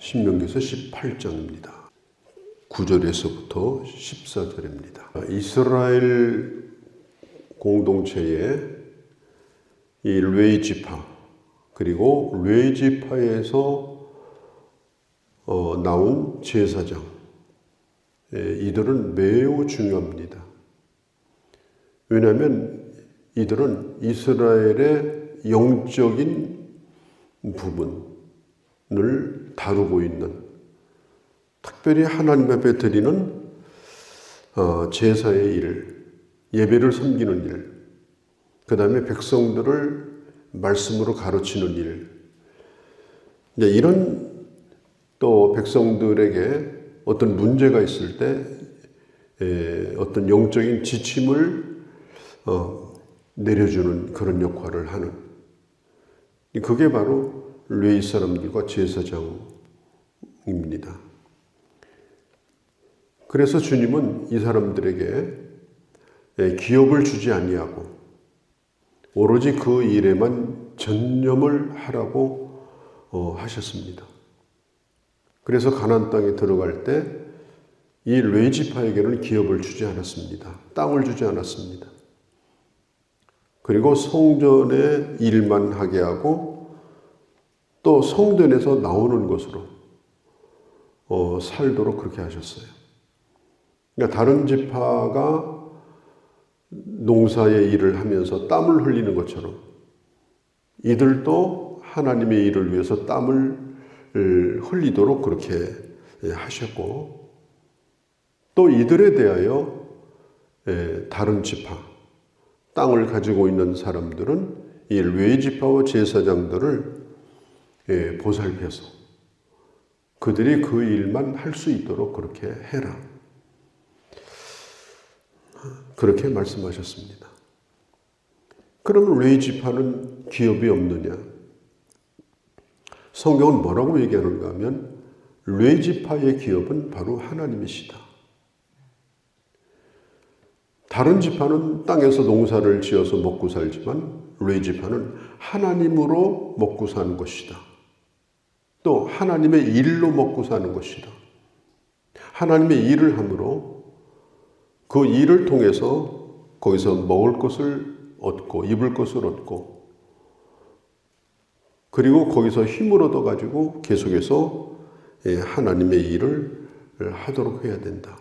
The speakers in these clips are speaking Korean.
신명기서 18장입니다. 9절에서부터 14절입니다. 이스라엘 공동체의 이 레위 지파, 그리고 레위 지파에서 나온 제사장, 이들은 매우 중요합니다. 왜냐하면 이들은 이스라엘의 영적인 부분을 다루고 있는, 특별히 하나님 앞에 드리는 제사의 일, 예배를 섬기는 일, 그 다음에 백성들을 말씀으로 가르치는 일, 이런 또 백성들에게 어떤 문제가 있을 때 어떤 영적인 지침을 내려주는 그런 역할을 하는, 그게 바로 레위 사람들과 제사장입니다. 그래서 주님은 이 사람들에게 기업을 주지 아니하고 오로지 그 일에만 전념을 하라고 하셨습니다. 그래서 가나안 땅에 들어갈 때 이 레위 지파에게는 기업을 주지 않았습니다. 땅을 주지 않았습니다. 그리고 성전의 일만 하게 하고 또 성전에서 나오는 것으로 살도록 그렇게 하셨어요. 그러니까 다른 지파가 농사의 일을 하면서 땀을 흘리는 것처럼 이들도 하나님의 일을 위해서 땀을 흘리도록 그렇게 하셨고, 또 이들에 대하여 다른 지파, 땅을 가지고 있는 사람들은 이 레위 지파와 제사장들을 보살펴서 그들이 그 일만 할 수 있도록 그렇게 해라, 그렇게 말씀하셨습니다. 그러면 레위 지파는 기업이 없느냐? 성경은 뭐라고 얘기하는가 하면 레위 지파의 기업은 바로 하나님이시다. 다른 지파는 땅에서 농사를 지어서 먹고 살지만 레위 지파는 하나님으로 먹고 사는 것이다. 또 하나님의 일로 먹고 사는 것이다. 하나님의 일을 함으로 그 일을 통해서 거기서 먹을 것을 얻고 입을 것을 얻고, 그리고 거기서 힘을 얻어가지고 계속해서 하나님의 일을 하도록 해야 된다.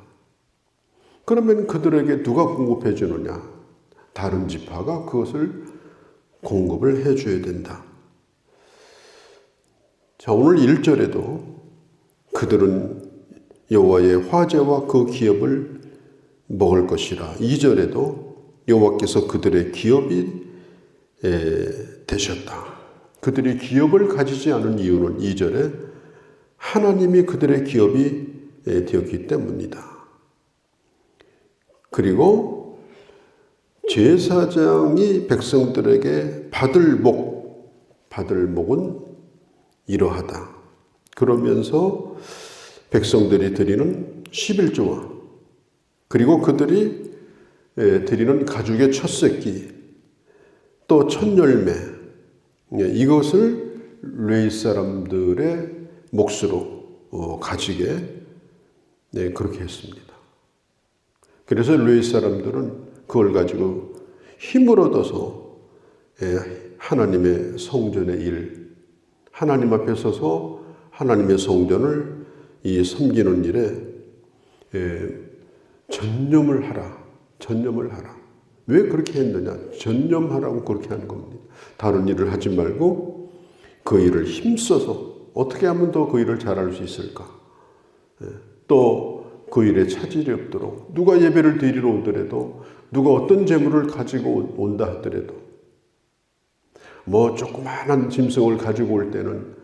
그러면 그들에게 누가 공급해 주느냐? 다른 지파가 그것을 공급을 해줘야 된다. 자, 오늘 1절에도 그들은 여호와의 화제와 그 기업을 먹을 것이라. 2절에도 여호와께서 그들의 기업이 되셨다. 그들이 기업을 가지지 않은 이유는 2절에 하나님이 그들의 기업이 되었기 때문이다. 그리고 제사장이 백성들에게 받을 목은 이러하다. 그러면서 백성들이 드리는 11조와 그리고 그들이 드리는 가죽의 첫 새끼, 또 첫 열매, 이것을 레위 사람들의 몫으로 가지게 그렇게 했습니다. 그래서 레위 사람들은 그걸 가지고 힘을 얻어서 하나님의 성전의 일, 하나님 앞에 서서 하나님의 성전을 섬기는 일에 전념을 하라. 왜 그렇게 했느냐? 전념하라고 그렇게 하는 겁니다. 다른 일을 하지 말고 그 일을 힘써서 어떻게 하면 더 그 일을 잘할 수 있을까? 또 그 일에 차질이 없도록, 누가 예배를 드리러 오더라도, 누가 어떤 재물을 가지고 온다 하더라도, 조그마한 짐승을 가지고 올 때는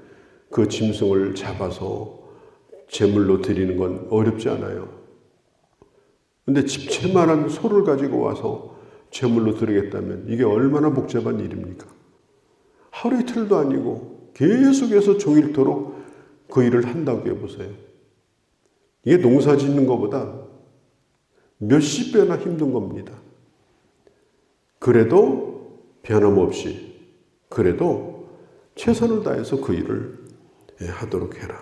그 짐승을 잡아서 제물로 드리는 건 어렵지 않아요. 근데 집채만한 소를 가지고 와서 제물로 드리겠다면 이게 얼마나 복잡한 일입니까? 하루 이틀도 아니고 계속해서 종일토록 그 일을 한다고 해보세요. 이게 농사 짓는 것보다 몇십 배나 힘든 겁니다. 그래도 변함없이, 그래도 최선을 다해서 그 일을 하도록 해라.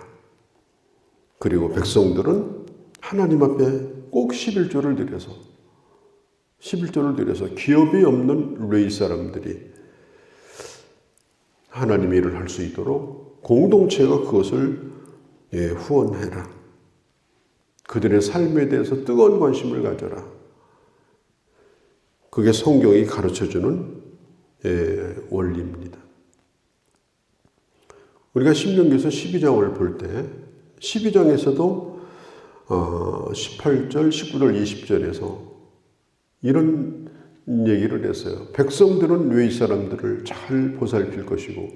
그리고 백성들은 하나님 앞에 꼭 11조를 드려서 기업이 없는 레위 사람들이 하나님의 일을 할 수 있도록 공동체가 그것을 후원해라. 그들의 삶에 대해서 뜨거운 관심을 가져라. 그게 성경이 가르쳐주는 원리입니다. 우리가 신명기에서 12장을 볼 때 12장에서도 18절, 19절, 20절에서 이런 얘기를 했어요. 백성들은 레위 사람들을 잘 보살필 것이고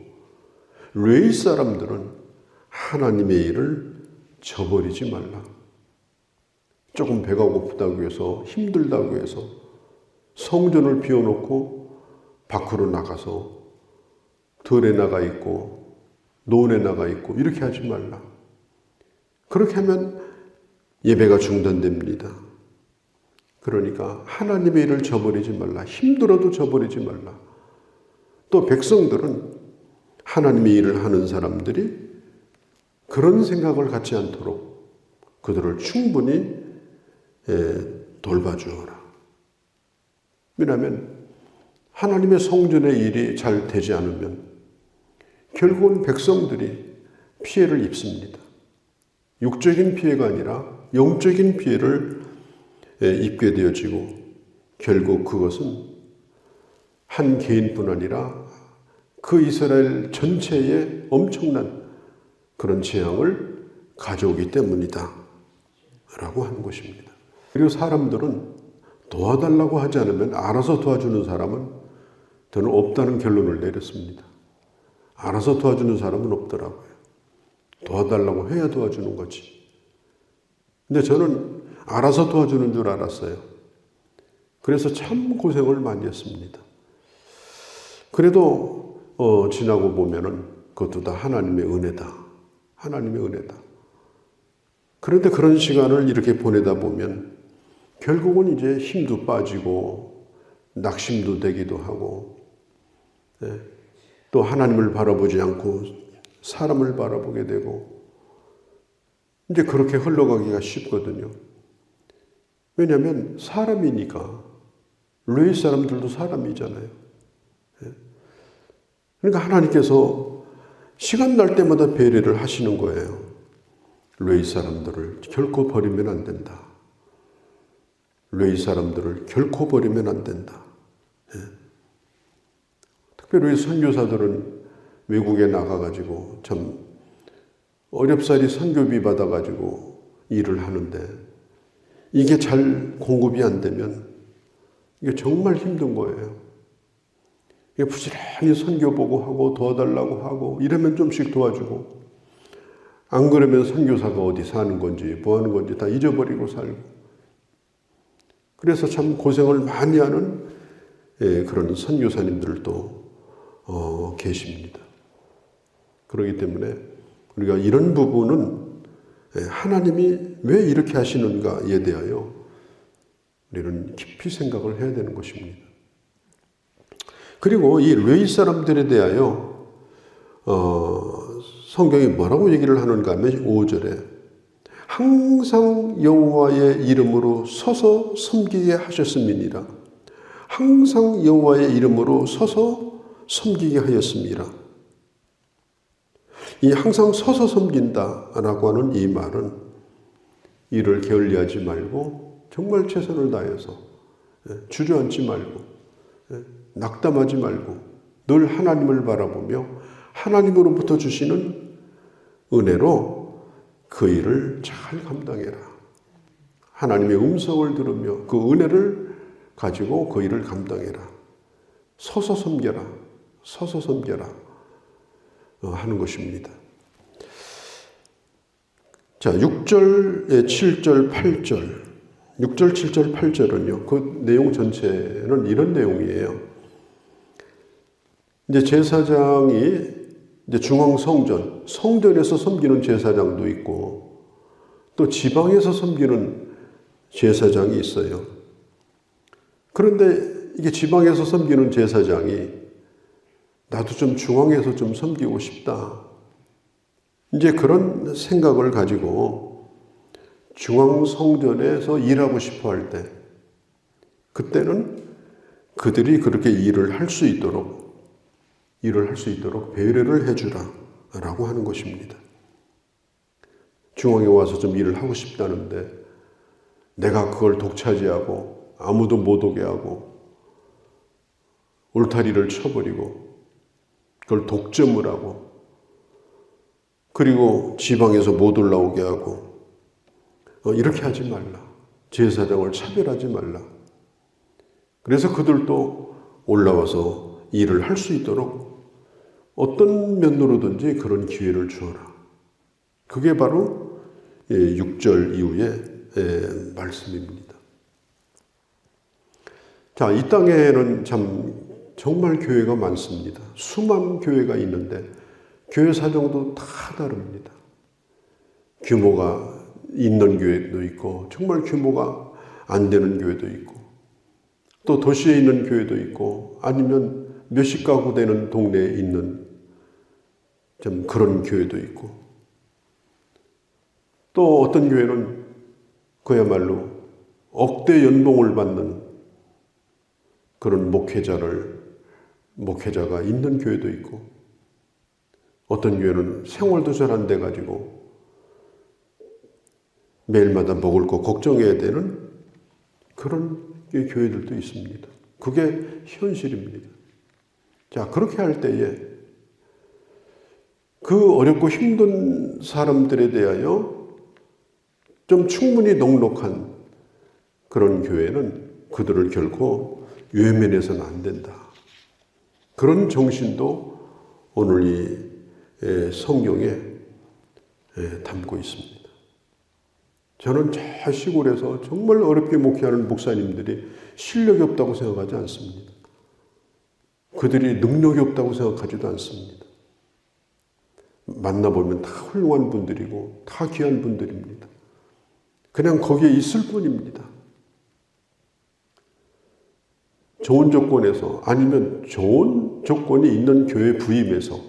레위 사람들은 하나님의 일을 저버리지 말라. 조금 배가 고프다고 해서 힘들다고 해서 성전을 비워놓고 밖으로 나가서 들에 나가 있고 논에 나가 있고 이렇게 하지 말라. 그렇게 하면 예배가 중단됩니다. 그러니까 하나님의 일을 저버리지 말라. 힘들어도 저버리지 말라. 또 백성들은 하나님의 일을 하는 사람들이 그런 생각을 갖지 않도록 그들을 충분히 돌봐주어라. 왜냐하면 하나님의 성전의 일이 잘 되지 않으면 결국은 백성들이 피해를 입습니다. 육적인 피해가 아니라 영적인 피해를 입게 되어지고 결국 그것은 한 개인뿐 아니라 그 이스라엘 전체에 엄청난 그런 재앙을 가져오기 때문이다 라고 하는 것입니다. 그리고 사람들은 도와달라고 하지 않으면 알아서 도와주는 사람은 저는 없다는 결론을 내렸습니다. 알아서 도와주는 사람은 없더라고요. 도와달라고 해야 도와주는 거지. 근데 저는 알아서 도와주는 줄 알았어요. 그래서 참 고생을 많이 했습니다. 그래도 지나고 보면은 그것도 다 하나님의 은혜다. 하나님의 은혜다. 그런데 그런 시간을 이렇게 보내다 보면 결국은 이제 힘도 빠지고 낙심도 되기도 하고 또 하나님을 바라보지 않고 사람을 바라보게 되고 이제 그렇게 흘러가기가 쉽거든요. 왜냐하면 사람이니까. 레위 사람들도 사람이잖아요. 그러니까 하나님께서 시간 날 때마다 배려를 하시는 거예요. 레위 사람들을 결코 버리면 안 된다. 레위 사람들을 결코 버리면 안 된다. 특별히 선교사들은 외국에 나가가지고 참 어렵사리 선교비 받아가지고 일을 하는데 이게 잘 공급이 안 되면 이게 정말 힘든 거예요. 이게 부지런히 선교 보고 하고 도와달라고 하고 이러면 좀씩 도와주고 안 그러면 선교사가 어디 사는 건지 뭐 하는 건지 다 잊어버리고 살고 그래서 참 고생을 많이 하는 그런 선교사님들도 계십니다. 그렇기 때문에 우리가 이런 부분은 하나님이 왜 이렇게 하시는가에 대하여 우리는 깊이 생각을 해야 되는 것입니다. 그리고 이 레위 사람들에 대하여 성경이 뭐라고 얘기를 하는가 하면 5절에 항상 여호와의 이름으로 서서 섬기게 하셨음이니라. 항상 여호와의 이름으로 서서 섬기게 하였습니다. 이 항상 서서 섬긴다라고 하는 이 말은 일을 게을리하지 말고 정말 최선을 다해서 주저앉지 말고 낙담하지 말고 늘 하나님을 바라보며 하나님으로부터 주시는 은혜로 그 일을 잘 감당해라. 하나님의 음성을 들으며 그 은혜를 가지고 그 일을 감당해라. 서서 섬겨라. 서서 섬겨라. 하는 것입니다. 자, 6절, 7절, 8절. 6절, 7절, 8절은요. 그 내용 전체는 이런 내용이에요. 이제 제사장이 이제 중앙 성전에서 섬기는 제사장도 있고 또 지방에서 섬기는 제사장이 있어요. 그런데 이게 지방에서 섬기는 제사장이 나도 좀 중앙에서 좀 섬기고 싶다. 이제 그런 생각을 가지고 중앙성전에서 일하고 싶어 할 때, 그때는 그들이 그렇게 일을 할 수 있도록 배려를 해주라 라고 하는 것입니다. 중앙에 와서 좀 일을 하고 싶다는데 내가 그걸 독차지하고 아무도 못 오게 하고 울타리를 쳐버리고 그걸 독점을 하고 그리고 지방에서 못 올라오게 하고 이렇게 하지 말라. 제사장을 차별하지 말라. 그래서 그들도 올라와서 일을 할 수 있도록 어떤 면으로든지 그런 기회를 주어라. 그게 바로 6절 이후의 말씀입니다. 자, 이 땅에는 정말 교회가 많습니다. 수만 교회가 있는데 교회 사정도 다 다릅니다. 규모가 있는 교회도 있고 정말 규모가 안 되는 교회도 있고 또 도시에 있는 교회도 있고 아니면 몇십 가구 되는 동네에 있는 좀 그런 교회도 있고 또 어떤 교회는 그야말로 억대 연봉을 받는 그런 목회자가 있는 교회도 있고 어떤 교회는 생활도 잘 안 돼가지고 매일마다 먹을 거 걱정해야 되는 그런 교회들도 있습니다. 그게 현실입니다. 자, 그렇게 할 때에 그 어렵고 힘든 사람들에 대하여 좀 충분히 넉넉한 그런 교회는 그들을 결코 외면해서는 안 된다. 그런 정신도 오늘 이 성경에 담고 있습니다. 저는 저 시골에서 정말 어렵게 목회하는 목사님들이 실력이 없다고 생각하지 않습니다. 그들이 능력이 없다고 생각하지도 않습니다. 만나보면 다 훌륭한 분들이고 다 귀한 분들입니다. 그냥 거기에 있을 뿐입니다. 좋은 조건에서 아니면 좋은 조건이 있는 교회 부임에서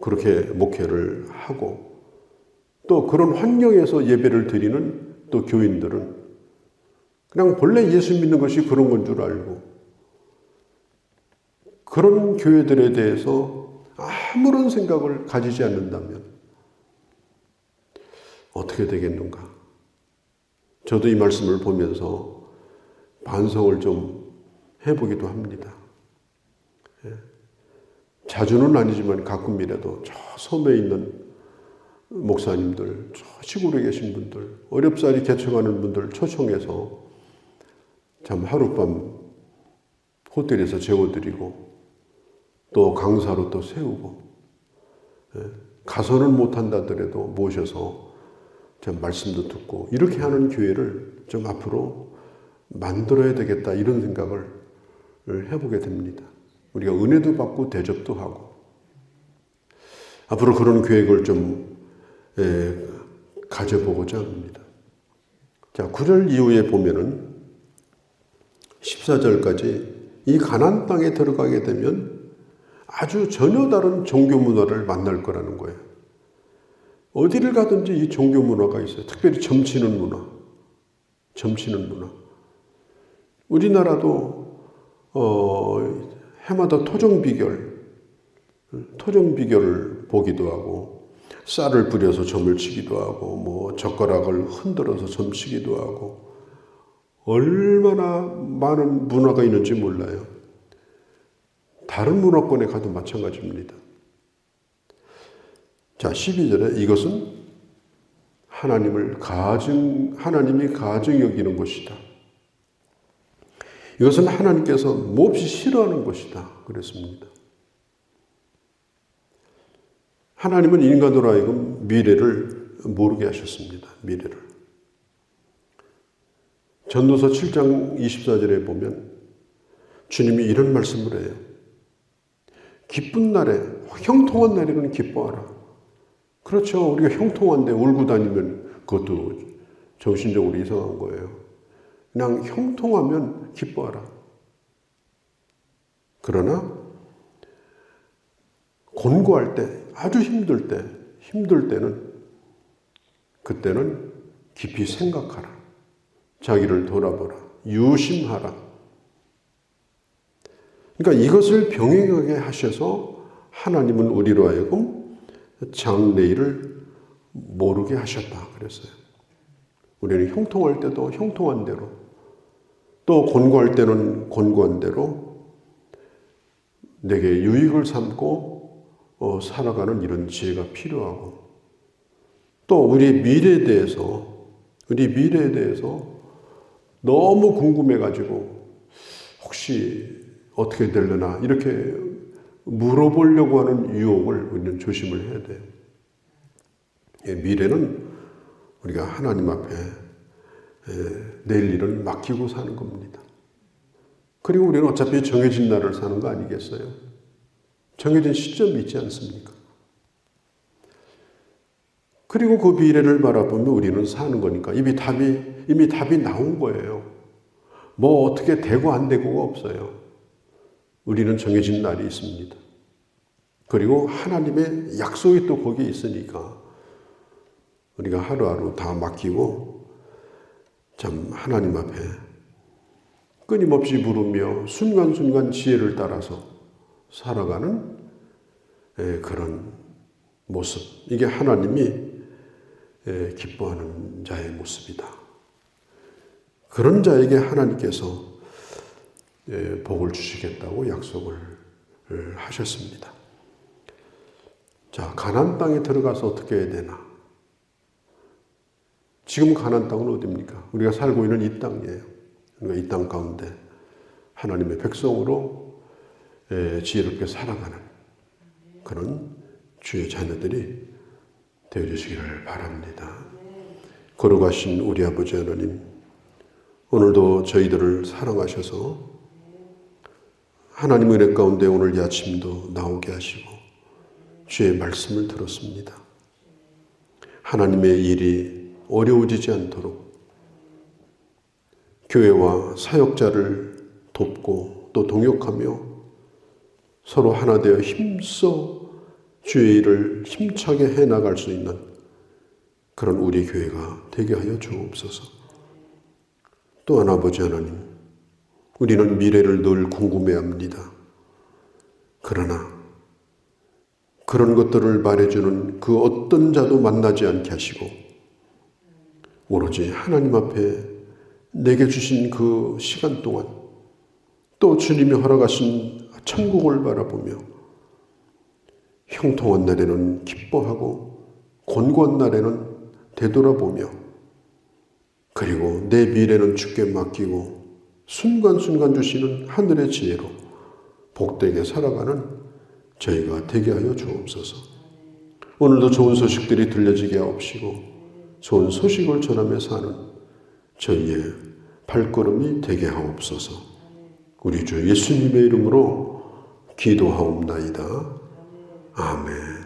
그렇게 목회를 하고 또 그런 환경에서 예배를 드리는 또 교인들은 그냥 본래 예수 믿는 것이 그런 건 줄 알고 그런 교회들에 대해서 아무런 생각을 가지지 않는다면 어떻게 되겠는가? 저도 이 말씀을 보면서 반성을 좀 해보기도 합니다. 자주는 아니지만 가끔이라도 저 섬에 있는 목사님들, 저 시골에 계신 분들, 어렵사리 개척하는 분들 초청해서 참 하룻밤 호텔에서 재워드리고 또 강사로 또 세우고 가서는 못한다더라도 모셔서 참 말씀도 듣고 이렇게 하는 교회를 좀 앞으로 만들어야 되겠다 이런 생각을 해보게 됩니다. 우리가 은혜도 받고 대접도 하고 앞으로 그런 계획을 좀 가져보고자 합니다. 자, 9절 이후에 보면은 14절까지 이 가나안 땅에 들어가게 되면 아주 전혀 다른 종교 문화를 만날 거라는 거예요. 어디를 가든지 이 종교 문화가 있어요. 특별히 점치는 문화. 우리나라도 해마다 토종비결을 보기도 하고 쌀을 뿌려서 점을 치기도 하고 뭐 젓가락을 흔들어서 점 치기도 하고 얼마나 많은 문화가 있는지 몰라요. 다른 문화권에 가도 마찬가지입니다. 자, 12절에 이것은 하나님이 가증히 여기는 것이다. 이것은 하나님께서 몹시 싫어하는 것이다. 그랬습니다. 하나님은 인간으로 하여금 미래를 모르게 하셨습니다. 미래를. 전도서 7장 24절에 보면 주님이 이런 말씀을 해요. 기쁜 날에, 형통한 날에는 기뻐하라. 그렇죠. 우리가 형통한데 울고 다니면 그것도 정신적으로 이상한 거예요. 그냥 형통하면 기뻐하라. 그러나 곤고할 때, 아주 힘들 때는 그때는 깊이 생각하라. 자기를 돌아보라. 유심하라. 그러니까 이것을 병행하게 하셔서 하나님은 우리로 하여금 장래일을 모르게 하셨다 그랬어요. 우리는 형통할 때도 형통한 대로, 또 곤고할 때는 곤고한 대로 내게 유익을 삼고 살아가는 이런 지혜가 필요하고, 또 우리 미래에 대해서 너무 궁금해가지고 혹시 어떻게 되려나 이렇게 물어보려고 하는 유혹을 우리는 조심을 해야 돼요. 미래는 우리가 하나님 앞에 내일 일을 맡기고 사는 겁니다. 그리고 우리는 어차피 정해진 날을 사는 거 아니겠어요? 정해진 시점이 있지 않습니까? 그리고 그 미래를 바라보며 우리는 사는 거니까 이미 답이 나온 거예요. 뭐 어떻게 되고 안 되고가 없어요. 우리는 정해진 날이 있습니다. 그리고 하나님의 약속이 또 거기에 있으니까 우리가 하루하루 다 맡기고 참 하나님 앞에 끊임없이 부르며 순간순간 지혜를 따라서 살아가는 그런 모습, 이게 하나님이 기뻐하는 자의 모습이다. 그런 자에게 하나님께서 복을 주시겠다고 약속을 하셨습니다. 자, 가나안 땅에 들어가서 어떻게 해야 되나? 지금 가나안 땅은 어디입니까? 우리가 살고 있는 이 땅이에요. 그러니까 이 땅 가운데 하나님의 백성으로 지혜롭게 살아가는 그런 주의 자녀들이 되어주시기를 바랍니다. 거룩하신 우리 아버지 하나님, 오늘도 저희들을 사랑하셔서 하나님 은혜 가운데 오늘 이 아침도 나오게 하시고 주의 말씀을 들었습니다. 하나님의 일이 어려워지지 않도록 교회와 사역자를 돕고 또 동역하며 서로 하나 되어 힘써 주의 일을 힘차게 해나갈 수 있는 그런 우리 교회가 되게 하여 주옵소서. 또한 아버지 하나님, 우리는 미래를 늘 궁금해합니다. 그러나 그런 것들을 말해주는 그 어떤 자도 만나지 않게 하시고 오로지 하나님 앞에 내게 주신 그 시간 동안 또 주님이 허락하신 천국을 바라보며 형통한 날에는 기뻐하고 곤고한 날에는 되돌아보며 그리고 내 미래는 주께 맡기고 순간순간 주시는 하늘의 지혜로 복되게 살아가는 저희가 되게 하여 주옵소서. 오늘도 좋은 소식들이 들려지게 하옵시고 좋은 소식을 전하며 사는 저희의 발걸음이 되게 하옵소서. 우리 주 예수님의 이름으로 기도하옵나이다. 아멘.